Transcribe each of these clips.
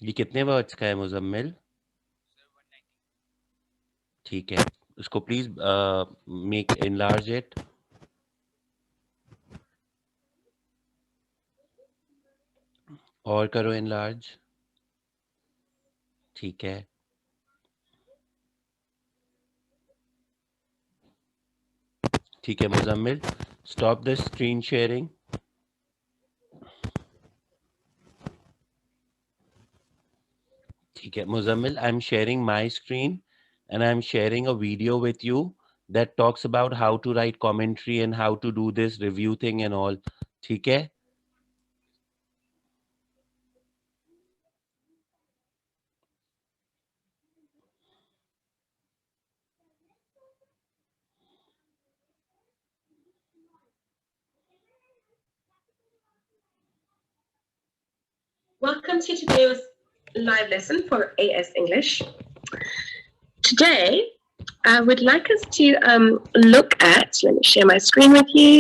ये कितने वर्ड्स का है मुजम्मिल? ठीक है, उसको प्लीज मेक इनलार्ज इट। और करो इनलार्ज। ठीक है, ठीक है Muzammil, stop the screen sharing. ठीक है Muzammil, I am sharing my screen and I'm sharing a video with you that talks about how to write commentary and how to do this review thing and all. ठीक है? Welcome to today's live lesson for AS English. Today, I would like us to look at, let me share my screen with you.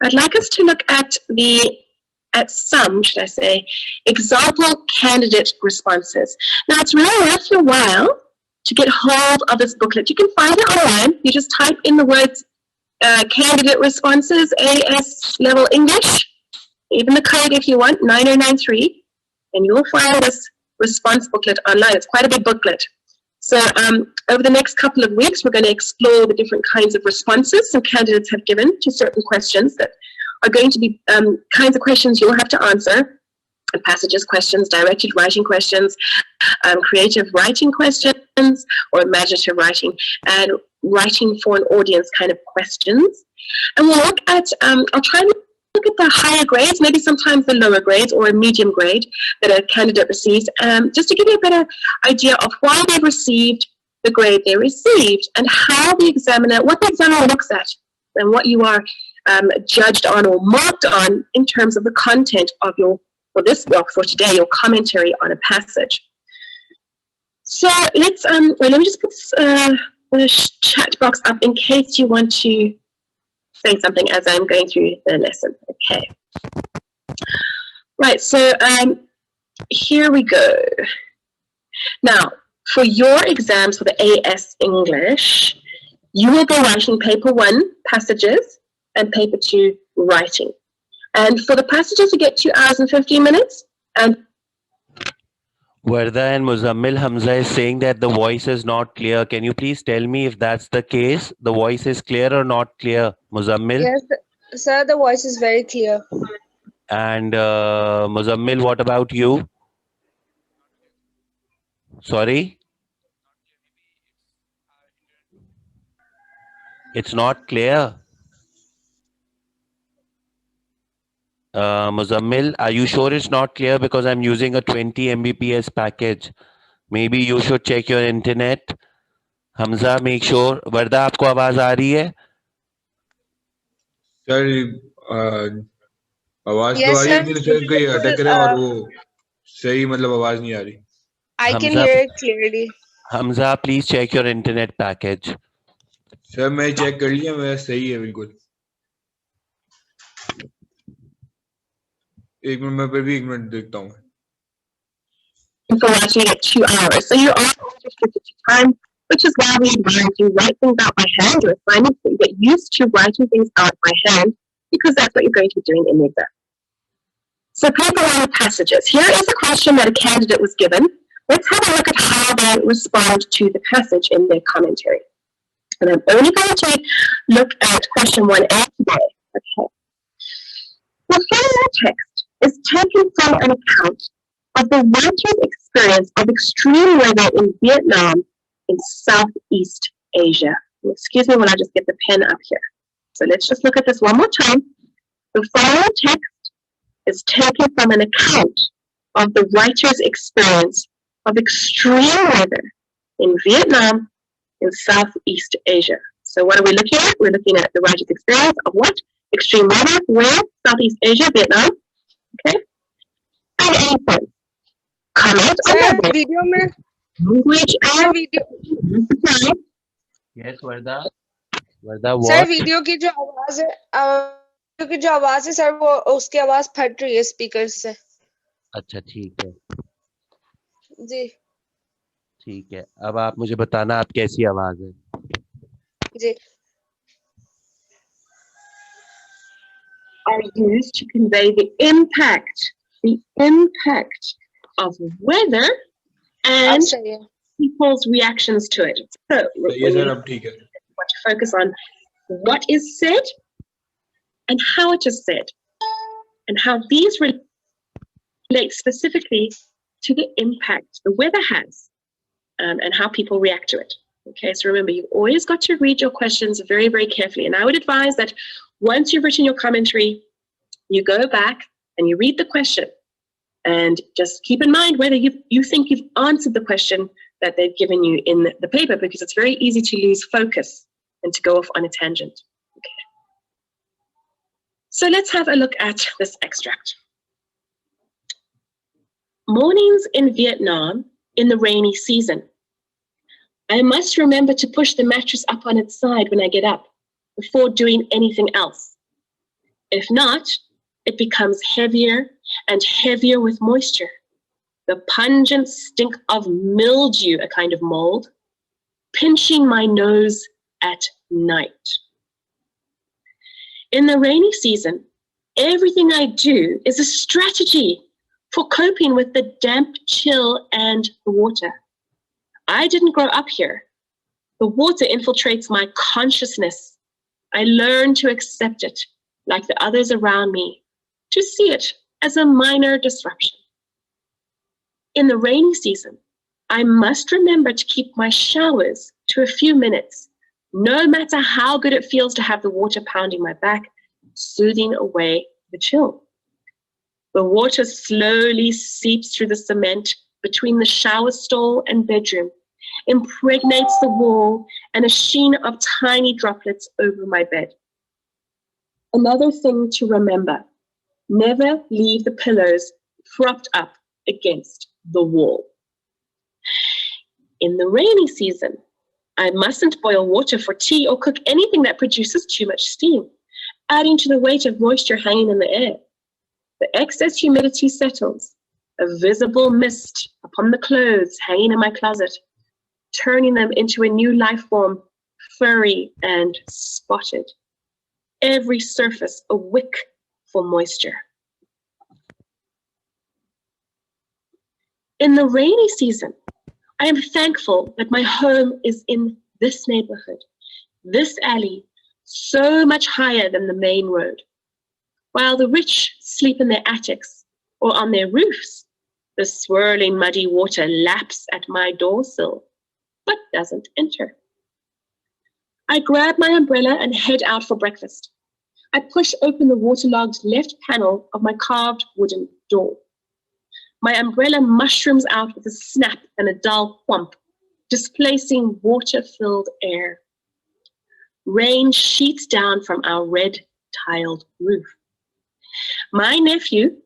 I'd like us to look at some, should I say, example candidate responses. Now, it's really worth your while to get hold of this booklet. You can find it online. You just type in the words candidate responses, AS level English, even the code if you want, 9093, and you'll find this response booklet online. It's quite a big booklet. So over the next couple of weeks, we're going to explore the different kinds of responses some candidates have given to certain questions that are going to be kinds of questions you'll have to answer. Passages questions, directed writing questions, creative writing questions, or imaginative writing, and writing for an audience kind of questions. And we'll look at, I'll try and look at the higher grades, maybe sometimes the lower grades or a medium grade that a candidate receives, just to give you a better idea of why they received the grade they received and how the examiner, what the examiner looks at and what you are judged on or marked on in terms of the content of your, for today, your commentary on a passage. So let's, let me just put the chat box up in case you want to say something as I'm going through the lesson. Okay. Right, so here we go. Now, for your exams for the AS English, you will be writing paper 1, passages, and paper 2, writing. And for the passages, you get 2 hours and 15 minutes. And Warda and Muzammil, Hamza is saying that the voice is not clear. Can you please tell me if that's the case? The voice is clear or not clear, Muzammil? Yes, sir, the voice is very clear. And Muzammil, what about you? Sorry? It's not clear. Muzammil, are you sure it's not clear? Because I'm using a 20 Mbps package. Maybe you should check your internet. Hamza, make sure. Warda, आपको आवाज आ रही है? Sir आवाज तो आ रही है लेकिन sir कहीं अटक रहा है और वो सही मतलब आवाज नहीं आ रही. I can hear it clearly. Hamza, please check your internet package. Sir मैं चेक कर लिया, मैं सही है बिल्कुल. एक मिनट मैं फिर भी 1 मिनट देखता हूँ. for watching at 2 hours. So you're also restricted to time, which is why we advise you write things out by hand or assignments, so you get used to writing things out by hand because that's what you're going to be doing in the exam. So paper 1 passages. Here is a question that a candidate was given. Let's have a look at how they respond to the passage in their commentary. And I'm only going to look at question 1A today. Okay. The following text is taken from an account of the writer's experience of extreme weather in Vietnam in Southeast Asia. Excuse me while I just get the pen up here. So let's just look at this one more time. The following text is taken from an account of the writer's experience of extreme weather in Vietnam in Southeast Asia. So what are we looking at? We're looking at the writer's experience of what? Extreme weather, where? Southeast Asia, Vietnam. Okay? And any points? Comment on that video में language and video. Yes, Warda. Warda, what? Sir video की जो आवाज है, video की जो आवाज है sir वो उसकी आवाज फट रही है स्पीकर से. अच्छा ठीक है, जी ठीक है। अब आप मुझे बताना आप कैसी आवाज है। जी Are used to convey the impact of weather अब and सही है. people's reactions to it. So सही है we सर, अब ठीक है. want to focus on what is said and how it is said, and how these relate specifically to the impact the weather has, and how people react to it. Okay, so remember, you've always got to read your questions very, very carefully. And I would advise that once you've written your commentary, you go back and you read the question, and just keep in mind whether you think you've answered the question that they've given you in the paper, because it's very easy to lose focus and to go off on a tangent. Okay. So let's have a look at this extract. Mornings in Vietnam in the rainy season. I must remember to push the mattress up on its side when I get up before doing anything else. If not, it becomes heavier and heavier with moisture. The pungent stink of mildew, a kind of mold, pinching my nose at night. In the rainy season, everything I do is a strategy for coping with the damp chill and the water. I didn't grow up here. The water infiltrates my consciousness. I learn to accept it, like the others around me, to see it as a minor disruption. In the rainy season, I must remember to keep my showers to a few minutes, no matter how good it feels to have the water pounding my back, soothing away the chill. The water slowly seeps through the cement between the shower stall and bedroom, impregnates the wall, and a sheen of tiny droplets over my bed. Another thing to remember, never leave the pillows propped up against the wall. In the rainy season, I mustn't boil water for tea or cook anything that produces too much steam, adding to the weight of moisture hanging in the air. The excess humidity settles, a visible mist upon the clothes hanging in my closet, turning them into a new life form, furry and spotted. Every surface a wick for moisture. In the rainy season, I am thankful that my home is in this neighborhood, this alley, so much higher than the main road. While the rich sleep in their attics or on their roofs, the swirling muddy water laps at my doorsill, but doesn't enter. I grab my umbrella and head out for breakfast. I push open the waterlogged left panel of my carved wooden door. My umbrella mushrooms out with a snap and a dull thump, displacing water-filled air. Rain sheets down from our red-tiled roof. My nephew,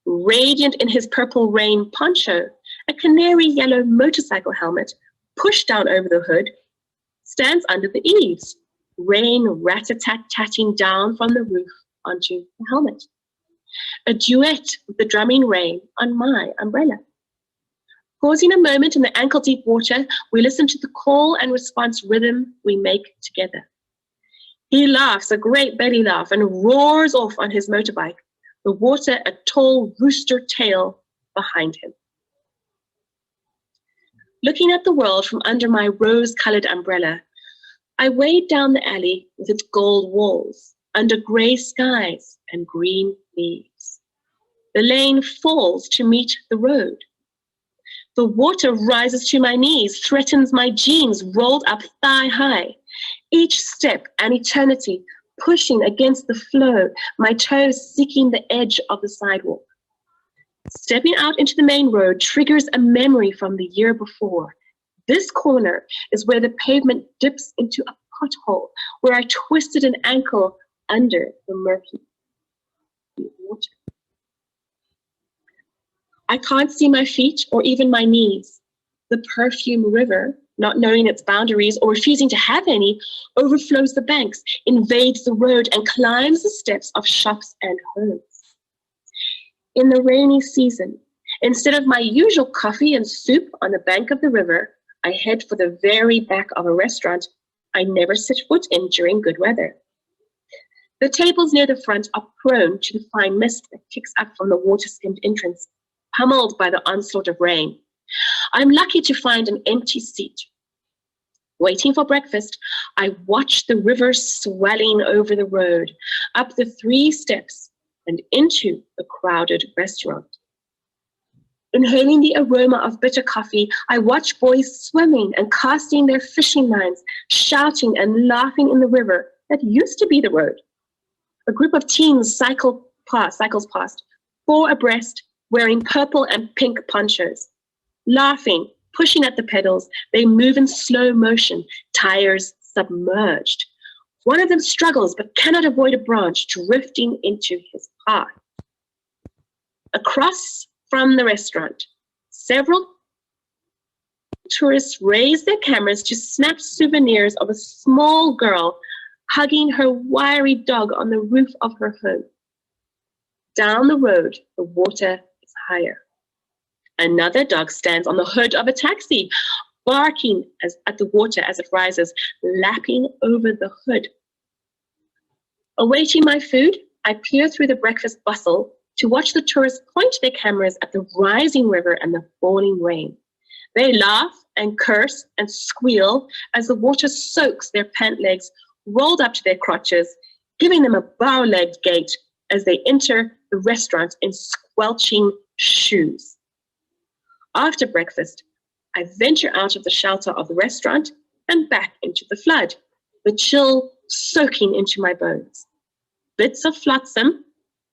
radiant in his purple rain poncho, a canary yellow motorcycle helmet pushed down over the hood, stands under the eaves, rain rat-a-tat-tatting down from the roof onto the helmet. A duet with the drumming rain on my umbrella. Pausing a moment in the ankle-deep water, we listen to the call and response rhythm we make together. He laughs a great belly laugh and roars off on his motorbike, the water a tall rooster tail behind him. Looking at the world from under my rose-colored umbrella, I wade down the alley with its gold walls, under gray skies and green leaves. The lane falls to meet the road. The water rises to my knees, threatens my jeans rolled up thigh-high. Each step an eternity, pushing against the flow, my toes seeking the edge of the sidewalk. Stepping out into the main road triggers a memory from the year before. This corner is where the pavement dips into a pothole, where I twisted an ankle under the murky water. I can't see my feet or even my knees. The perfume river, not knowing its boundaries or refusing to have any, overflows the banks, invades the road, and climbs the steps of shops and homes. In the rainy season, Instead of my usual coffee and soup on the bank of the river, I head for the very back of a restaurant I never set foot in during good weather. The tables near the front are prone to the fine mist that kicks up from the water-skimmed entrance, pummeled by the onslaught of rain. I'm lucky to find an empty seat. Waiting for breakfast, I watch the river swelling over the road, up the 3 steps, and into the crowded restaurant. Inhaling the aroma of bitter coffee, I watch boys swimming and casting their fishing lines, shouting and laughing in the river that used to be the road. A group of teens cycles past, 4 abreast, wearing purple and pink ponchos. Laughing, pushing at the pedals, they move in slow motion, tires submerged. One of them struggles but cannot avoid a branch drifting into his path. Across from the restaurant, several tourists raise their cameras to snap souvenirs of a small girl hugging her wiry dog on the roof of her home. Down the road, the water is higher. Another dog stands on the hood of a taxi, barking at the water as it rises, lapping over the hood. Awaiting my food, I peer through the breakfast bustle to watch the tourists point their cameras at the rising river and the falling rain. They laugh and curse and squeal as the water soaks their pant legs rolled up to their crotches, giving them a bow-legged gait as they enter the restaurant in squelching shoes. After breakfast, I venture out of the shelter of the restaurant and back into the flood, the chill soaking into my bones. Bits of flotsam,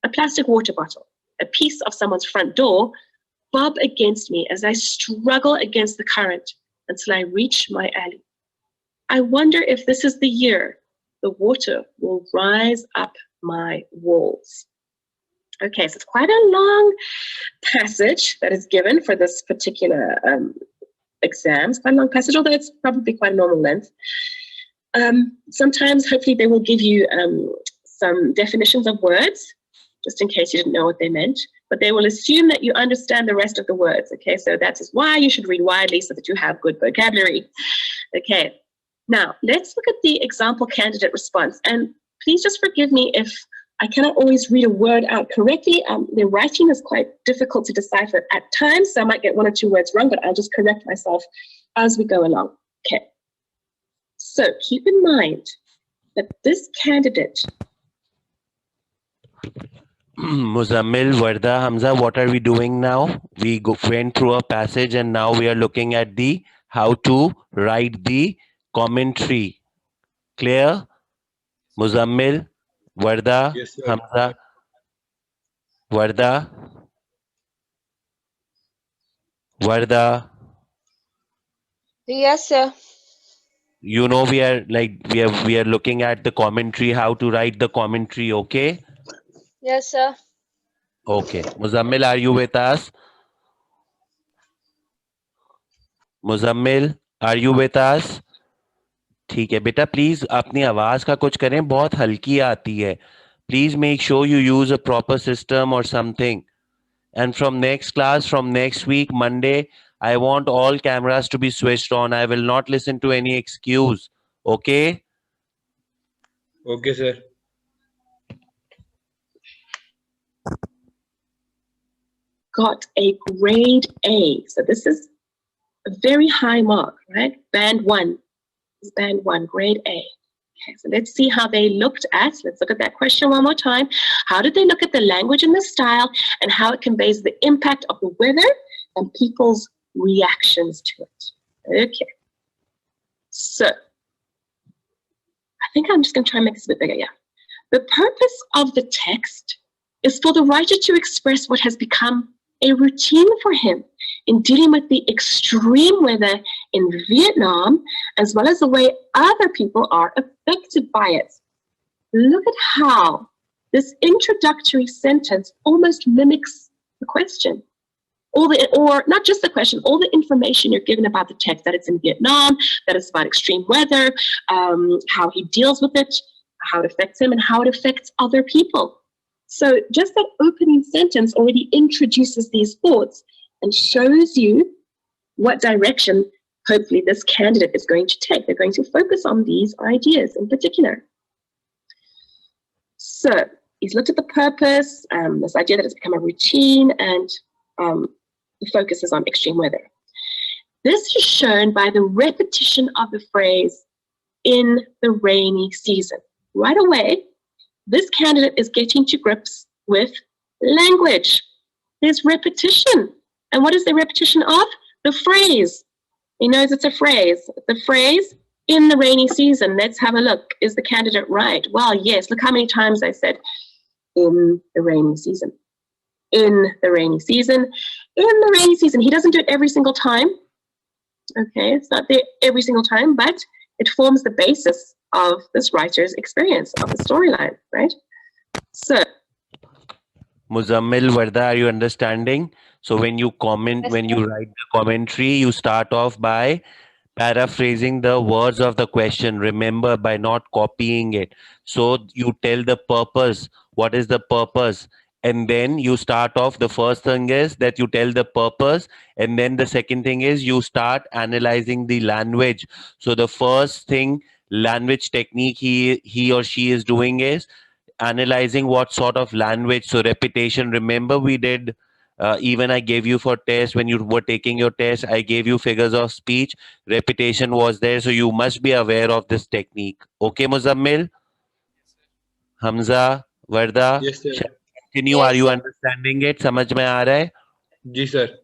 a plastic water bottle, a piece of someone's front door bob against me as I struggle against the current until I reach my alley. I wonder if this is the year the water will rise up my walls. Okay, so it's quite a long passage that is given for this particular exam. It's quite a long passage, although it's probably quite a normal length. Sometimes, hopefully, they will give you some definitions of words, just in case you didn't know what they meant. But they will assume that you understand the rest of the words. Okay, so that is why you should read widely so that you have good vocabulary. Okay, now let's look at the example candidate response. And please just forgive me if I cannot always read a word out correctly. The writing is quite difficult to decipher at times, so I might get 1 or 2 words wrong, but I'll just correct myself as we go along. Okay. So keep in mind that this candidate... Muzammil, Varda, Hamza, what are we doing now? We went through a passage and now we are looking at the how to write the commentary. Clear? Muzammil, Varda, Yes, sir. Hamza, Varda, Varda. Yes, sir. You know we are looking at the commentary, how to write the commentary, okay? Yes, sir. Okay. Muzammil, are you with us? Muzammil, are you with us? ठीक है बेटा, please अपनी आवाज का कुछ करें, बहुत हल्की आती है. Please make sure you use a proper system or something. And from next class, from next week, Monday, I want all cameras to be switched on. I will not listen to any excuse. Okay? Okay, sir. Got a grade A. So this is a very high mark, right? Band 1. This is band 1, grade A. Okay, so let's see how they looked at. Let's look at that question one more time. How did they look at the language and the style and how it conveys the impact of the weather and people's reactions to it? Okay. So I think I'm just going to try and make this a bit bigger. Yeah. The purpose of the text is for the writer to express what has become a routine for him in dealing with the extreme weather in Vietnam, as well as the way other people are affected by it. Look at how this introductory sentence almost mimics the question. Or not just the question, all the information you're given about the text, that it's in Vietnam, that it's about extreme weather, how he deals with it, how it affects him, and how it affects other people. So just that opening sentence already introduces these thoughts and shows you what direction hopefully this candidate is going to take. They're going to focus on these ideas in particular. So he's looked at the purpose, this idea that it's become a routine, and the focus is on extreme weather. This is shown by the repetition of the phrase in the rainy season. Right away, this candidate is getting to grips with language. There's repetition. And what is the repetition of? The phrase. He knows it's a phrase. The phrase, in the rainy season. Let's have a look. Is the candidate right? Well, yes. Look how many times I said, in the rainy season. In the rainy season. In the rainy season. He doesn't do it every single time. Okay, it's not there every single time, but it forms the basis of this writer's experience of the storyline, right? So, Muzammil, Varda, are you understanding? So when you comment, Yes, when you write the commentary, you start off by paraphrasing the words of the question. Remember, by not copying it. So you tell the purpose. What is the purpose? And then you start off, the first thing is that you tell the purpose. And then the second thing is you start analyzing the language. So the first thing, language technique he or she is doing is analyzing what sort of language. So repetition, remember we did, even I gave you for test, when you were taking your test, I gave you figures of speech. Repetition was there. So you must be aware of this technique. Okay, Muzammil? Hamza, Varda? Yes, sir. Shall I continue? Yes, Are you sir. understanding it? समझ में आ रहा है? जी sir.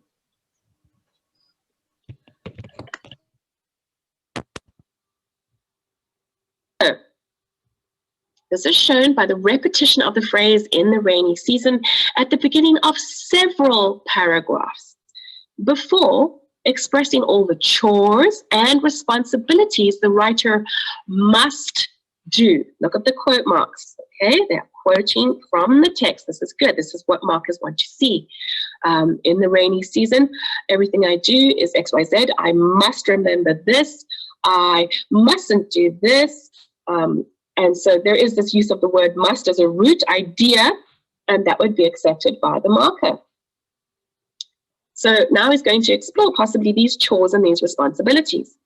this is shown by the repetition of the phrase in the rainy season at the beginning of several paragraphs before expressing all the chores and responsibilities the writer must do. Look at the quote marks, okay? They're quoting from the text. This is good. This is what markers want to see. In the rainy season, everything I do is XYZ. I must remember this. I mustn't do this. And so there is this use of the word must as a root idea, and that would be accepted by the marker. So now he's going to explore possibly these chores and these responsibilities.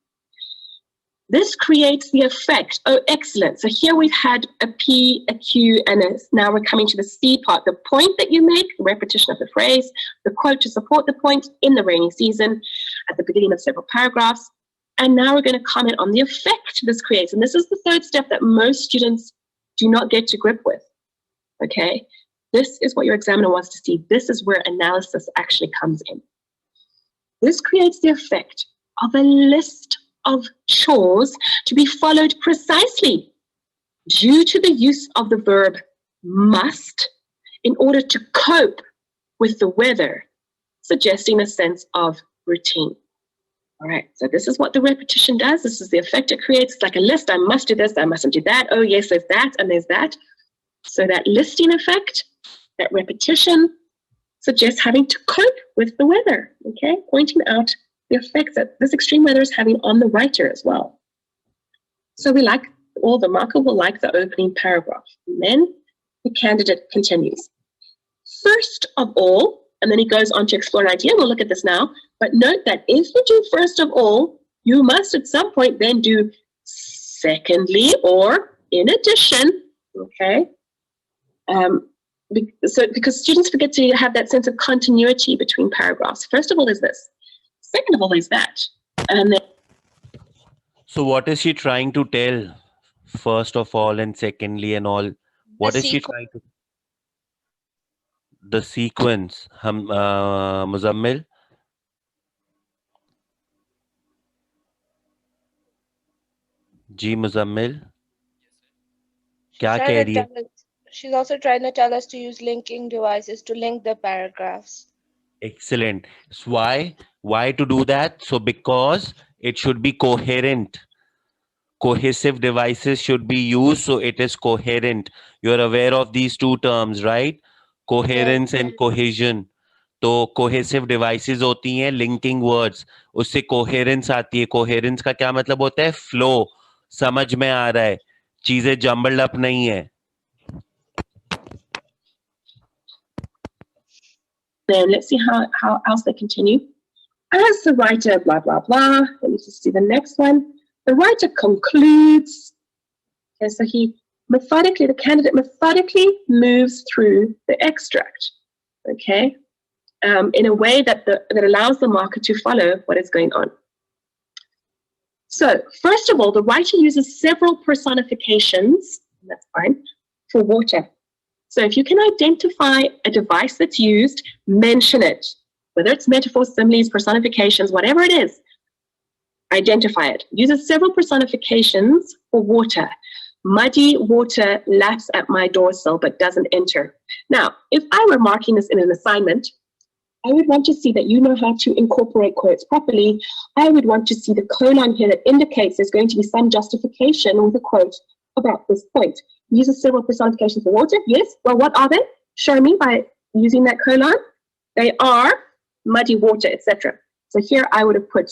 This creates the effect. Oh, excellent. So here we've had a P, a Q, and now we're coming to the C part. The point that you make, the repetition of the phrase, the quote to support the point in the rainy season at the beginning of several paragraphs. And now we're going to comment on the effect this creates. And this is the third step that most students do not get to grip with. Okay? This is what your examiner wants to see. This is where analysis actually comes in. This creates the effect of a list of chores to be followed precisely due to the use of the verb must in order to cope with the weather, suggesting a sense of routine. All right, so this is what the repetition does. This is the effect it creates. It's like a list. I must do this, I mustn't do that. Oh, yes, there's that, and there's that. So that listing effect, that repetition, suggests having to cope with the weather, okay? Pointing out the effects that this extreme weather is having on the writer as well. So we like, or the marker will like the opening paragraph. And then the candidate continues. First of all, and then he goes on to explore an idea. We'll look at this now. But note that if you do first of all, you must at some point then do secondly or in addition, okay? Because students forget to have that sense of continuity between paragraphs. First of all is this. Second of all is that. And then, So what is she trying to tell? First of all and secondly and all. What is she trying to? The sequence. Muzammil? जी मुजम्मिल क्या कह रही है? She's also trying to tell us to use linking devices to link the paragraphs. Excellent. So why to do that? So because it should be coherent. Cohesive devices should be used so it is coherent. You're aware of these two terms, right? Coherence and cohesion. तो cohesive devices होती हैं linking words. उससे coherence आती है. Coherence का क्या मतलब होता है? Flow. समझ में आ रहा है. चीजें jumbled up नहीं है. Then let's see how else they continue. As the writer, blah, blah, blah. Let me just see the next one. The writer concludes. Okay, so the candidate methodically moves through the extract, okay, in a way that allows the marker to follow what is going on. So, first of all, the writer uses several personifications, that's fine, for water. So if you can identify a device that's used, mention it. Whether it's metaphors, similes, personifications, whatever it is, identify it. Uses several personifications for water. Muddy water laps at my dorsal but doesn't enter. Now, if I were marking this in an assignment, I would want to see that you know how to incorporate quotes properly. I would want to see the colon here that indicates there's going to be some justification with a quote about this point. Uses several personifications for water. Yes. Well, what are they? Show me by using that colon. They are muddy water, etc. So here I would have put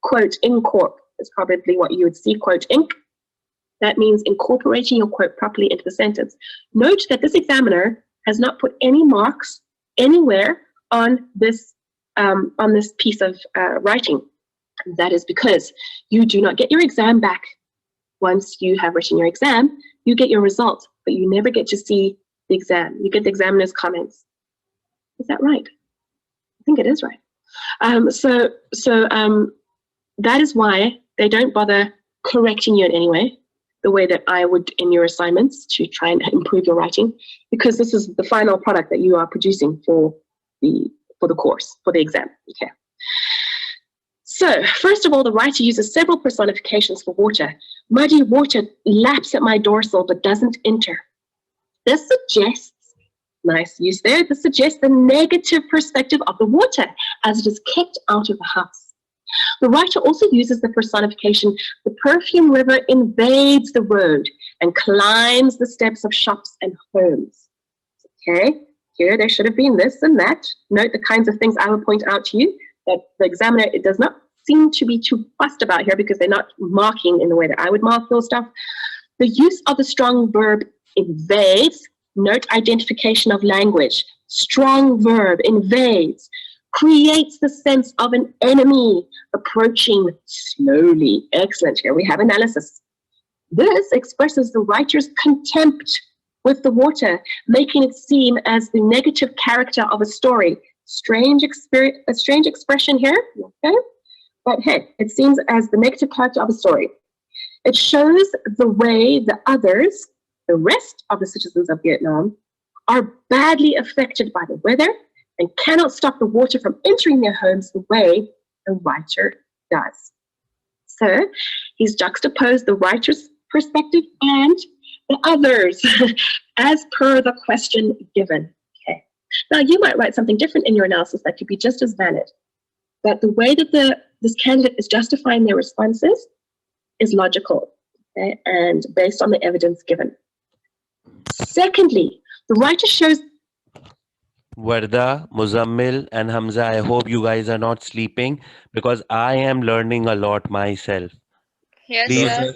quote incorp. Is probably what you would see, quote inc. That means incorporating your quote properly into the sentence. Note that this examiner has not put any marks anywhere on this piece of writing. That is because you do not get your exam back once you have written your exam. You get your results, but you never get to see the exam. You get the examiner's comments. Is that right? I think it is right. So that is why they don't bother correcting you in any way, the way that I would in your assignments to try and improve your writing, because this is the final product that you are producing for the course, for the exam. Okay. So, first of all, the writer uses several personifications for water. Muddy water laps at my dorsal but doesn't enter. This suggests, nice use there, this suggests the negative perspective of the water as it is kicked out of the house. The writer also uses the personification, the perfume river invades the road and climbs the steps of shops and homes. Okay, here there should have been this and that. Note the kinds of things I would point out to you that the examiner, it does not seem to be too fussed about here because they're not marking in the way that I would mark your stuff. The use of the strong verb invades, note identification of language. Strong verb invades, creates the sense of an enemy approaching slowly. Excellent, here we have analysis. This expresses the writer's contempt with the water, making it seem as the negative character of a story. A strange expression here, okay? But hey, it seems as the negative character of a story. It shows the way the others, the rest of the citizens of Vietnam, are badly affected by the weather and cannot stop the water from entering their homes the way the writer does. So he's juxtaposed the writer's perspective and the others as per the question given. Okay. Now you might write something different in your analysis that could be just as valid. But the way that this candidate is justifying their responses is logical, okay, and based on the evidence given. Secondly, the writer shows... Varda, Muzammil, and Hamza, I hope you guys are not sleeping because I am learning a lot myself. Yes, Please, sir.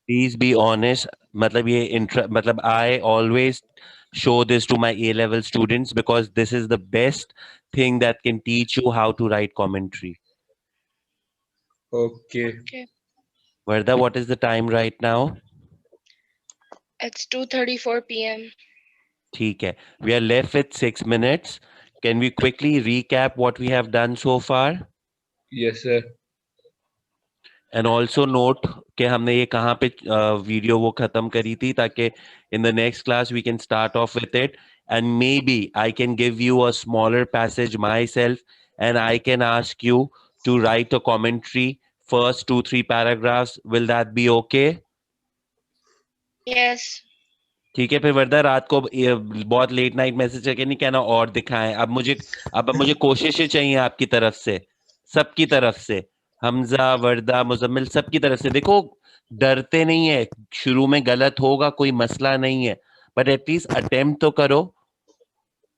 please be honest. I always show this to my A-level students because this is the best thing that can teach you how to write commentary. Okay. Varda, what is the time right now? It's 2:34 p.m. ठीक है. We are left with 6 minutes. Can we quickly recap what we have done so far? Yes, sir. And also note कि हमने ये कहाँ पे video वो खत्म करी थी ताकि in the next class we can start off with it and maybe I can give you a smaller passage myself and I can ask you to write a commentary first 2-3 paragraphs. Will that be okay? Yes. ठीक है. फिर वर्दा रात को बहुत late night message करके नहीं कहना और दिखाएं. अब मुझे कोशिशें चाहिए आपकी तरफ से, सबकी तरफ से. हमजा, वर्दा, मुजम्मिल, सबकी तरफ से. देखो, डरते नहीं है. शुरू में गलत होगा, कोई मसला नहीं है, बट एटलीस्ट अटेम्प्ट तो करो.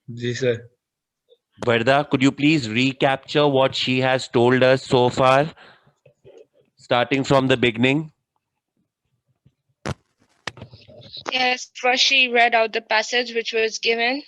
जी sir. Varda, could you please recapture what she has told us so far, starting from the beginning? Yes, first she read out the passage which was given,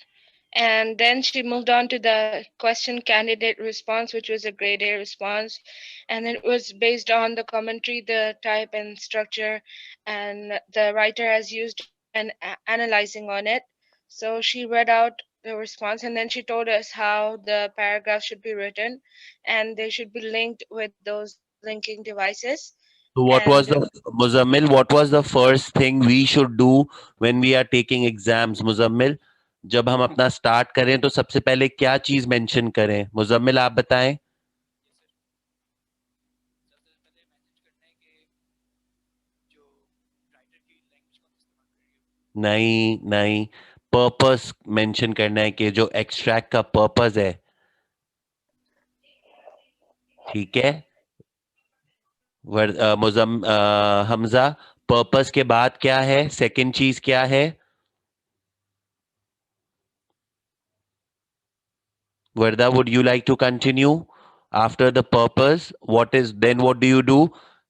And then she moved on to the question candidate response, which was a grade A response. And it was based on the commentary, the type and structure, and the writer has used and analyzing on it. So she read out the response, and then she told us how the paragraph should be written, and they should be linked with those linking devices. So what was And the Muzammil? What was the first thing we should do when we are taking exams, Muzammil? जब हम अपना start करें तो सबसे पहले क्या चीज mention करें? मुजम्मिल आप बताएं. नहीं नहीं, पर्पस मेंशन करना है कि जो एक्सट्रैक्ट का पर्पस है. ठीक है हमजा, पर्पस के बाद क्या है? सेकंड चीज क्या है? Varda, would you like to continue after the purpose? What do you do?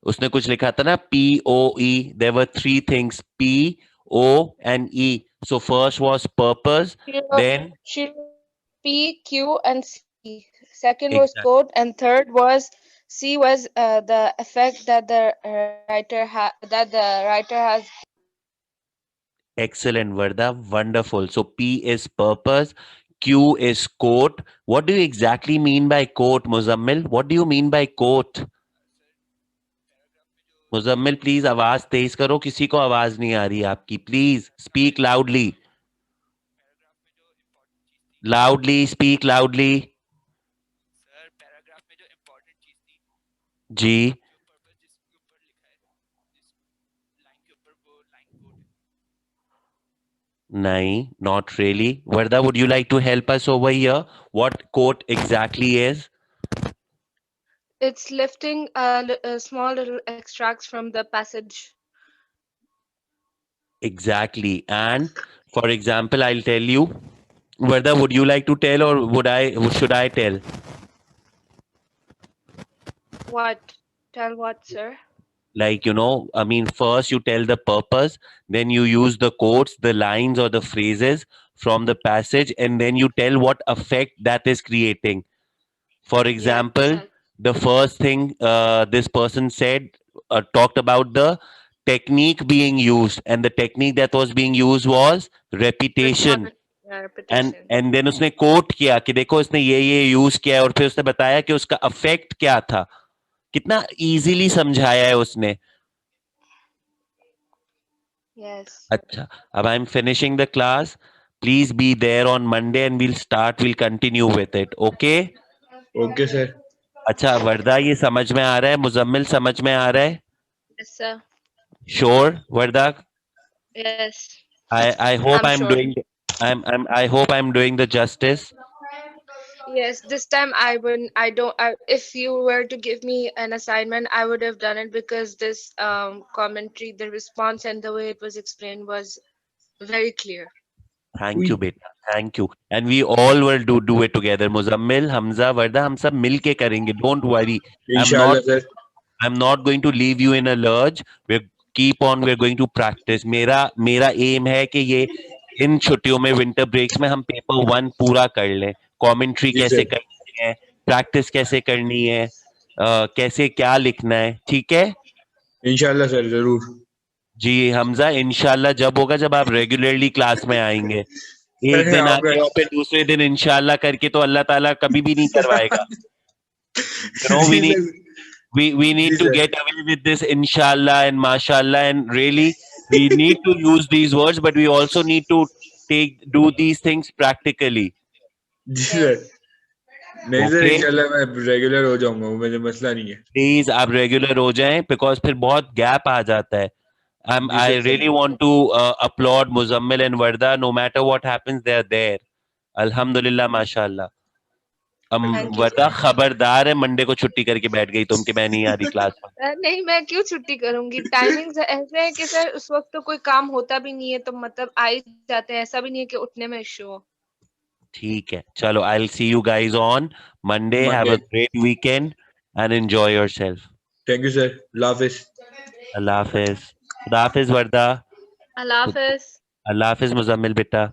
उसने कुछ लिखा था ना, POE. There were three things, P, O and E. So first was purpose, then she P, Q, and C. Second was code, and third was C was the effect that the writer has. Excellent, Varda. Wonderful. So P is purpose, Q is quote. What do you exactly mean by quote, Muzammil? What do you mean by quote? Muzammil please आवाज तेज करो, किसी को आवाज नहीं आ रही आपकी. Please speak loudly. Loudly speak loudly. जी. नहीं, not really. Varda, would you like to help us over here? What quote exactly is? It's lifting small little extracts from the passage. Exactly. And for example, I'll tell you. Varda, would you like to tell, or should I tell? What? Tell what, sir? Like, I mean, first you tell the purpose, then you use the quotes, the lines or the phrases from the passage, and then you tell what effect that is creating. For example, the first thing this person said, talked about the technique being used, and the technique that was being used was repetition. And then उसने coat किया कि देखो इसने ये use किया, और फिर उसने बताया कि उसका अफेक्ट क्या था. कितना इजीली समझाया है उसने. Yes. अच्छा, अब I'm finishing the class. Please be there on Monday and we'll continue with it. Okay? Okay, sir. अच्छा वर्दा, ये समझ में आ रहा है? मुजम्मिल समझ में आ रहा है? Yes, sir. Sure, Varda? Yes. I hope I'm sure. I hope I'm doing the justice. Yes, this time if you were to give me an assignment, I would have done it, because this commentary, the response and the way it was explained was very clear. Thank you, beta. Thank you. And we all will do it together. Muzammil, Hamza, Varda, हम सब मिलके करेंगे. Don't worry. Inshallah, sir. I'm not going to leave you in a lurch. We're going to practice. मेरा aim है कि ये इन छुट्टियों में, विंटर ब्रेक्स में, हम पेपर 1 पूरा कर लें. कमेंट्री कैसे करनी है, प्रैक्टिस कैसे करनी है, कैसे क्या लिखना है. ठीक है? इंशाल्लाह सर, जरूर. जी हमजा, इंशाल्लाह जब होगा, जब आप रेगुलरली क्लास में आएंगे. एक दिन आके और फिर दूसरे दिन इंशाल्लाह करके तो अल्लाह ताला कभी भी नहीं करवाएगा. We need to get away with this inshallah and mashallah, and really we need to use these words, but we also need to do these things practically. जी सर. नहीं सर, इंशाल्लाह मैं रेगुलर हो जाऊंगा, मुझे मसला नहीं है. प्लीज आप रेगुलर हो जाएं, बिकॉज फिर बहुत गैप आ जाता है. I really want to applaud Muzammil and Varda. No matter what happens, they are there. Alhamdulillah, mashallah. वर्दा खबरदार है, मंडे को छुट्टी करके बैठ गई तुम कि मैं नहीं आ रही क्लास में. नहीं, मैं क्यों छुट्टी करूंगी? टाइमिंग्स ऐसे है कि सर उस वक्त तो कोई काम होता भी नहीं है, तो मतलब आ ही जाते हैं. ऐसा भी नहीं है कि उठने में इश्यू हो. ठीक है, चलो. I'll see you guys on Monday. Have a great weekend and enjoy yourself. Thank you, sir. Allah Hafiz. Allah Hafiz. Allah Hafiz, Varda. Allah Hafiz. Allah Hafiz, Muzammil beta.